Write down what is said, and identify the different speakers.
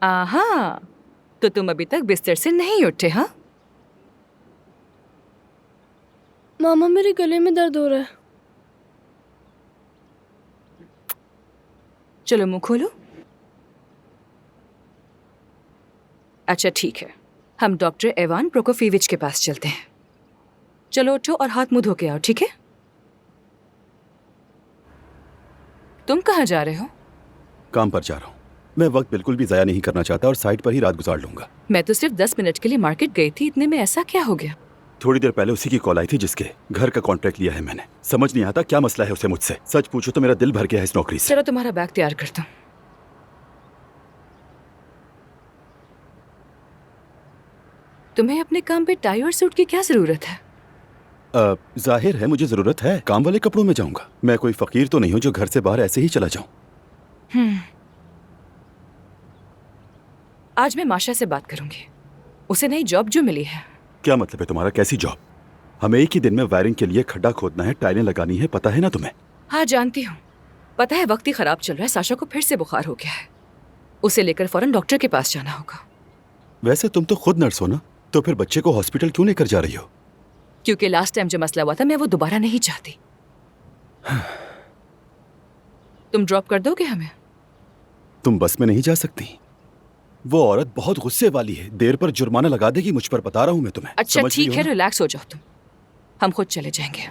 Speaker 1: आहा, तो तुम अभी तक बिस्तर से नहीं उठे? हाँ
Speaker 2: मामा, मेरे गले में दर्द हो रहा है।
Speaker 1: चलो मुंह खोलो। अच्छा ठीक है, हम डॉक्टर एवान प्रोकोफीविच के पास चलते हैं। चलो उठो और हाथ मुंह धो के आओ, ठीक है? तुम कहाँ जा रहे हो?
Speaker 3: काम पर जा रहा हूँ। मैं वक्त बिल्कुल भी ज़ाया नहीं करना चाहता और साइट पर ही रात गुजार लूंगा।
Speaker 1: मैं तो सिर्फ 10 मिनट के लिए मार्केट गई थी, इतने में ऐसा क्या हो गया?
Speaker 3: थोड़ी देर पहले उसी की कॉल आई थी जिसके घर का कॉन्ट्रैक्ट लिया है मैंने। समझ नहीं आता क्या मसला है उसे मुझसे। सच पूछो तो मेरा दिल भर गया है इस नौकरी से।
Speaker 1: चलो तुम्हारा बैग तैयार करता हूँ। तुम्हें अपने काम पे टाई और सूट की क्या जरूरत है?
Speaker 3: जाहिर है मुझे जरूरत है। काम वाले कपड़ों में जाऊंगा। मैं कोई फकीर तो नहीं हूँ जो घर से बाहर ऐसे ही चला जाऊं।
Speaker 1: आज मैं माशा से बात करूंगी। उसे नई जॉब जो मिली है।
Speaker 3: क्या मतलब है तुम्हारा? कैसी जॉब? हमें एक ही दिन में वायरिंग के लिए खड्डा खोदना है, टाइलें लगानी है, पता है ना तुम्हें?
Speaker 1: हाँ जानती हूँ। पता है वक्त ही खराब चल रहा है, साशा को फिर से बुखार हो गया है। उसे लेकर फौरन डॉक्टर के पास जाना होगा।
Speaker 3: वैसे तुम तो खुद नर्स हो ना, तो फिर बच्चे को हॉस्पिटल क्यों लेकर जा रही हो?
Speaker 1: क्योंकि लास्ट टाइम जो मसला हुआ था मैं वो दोबारा नहीं चाहती। तुम ड्रॉप कर दोगे हमें?
Speaker 3: तुम बस में नहीं जा सकती। वो औरत बहुत गुस्से वाली है, देर पर जुर्माना लगा देगी मुझ पर, बता रहा हूं मैं तुम्हें।
Speaker 1: अच्छा
Speaker 3: समझ रही
Speaker 1: ठीक
Speaker 3: हो
Speaker 1: है,
Speaker 3: ना?
Speaker 1: रिलैक्स हो जाओ तुम। हम खुद चले जाएंगे।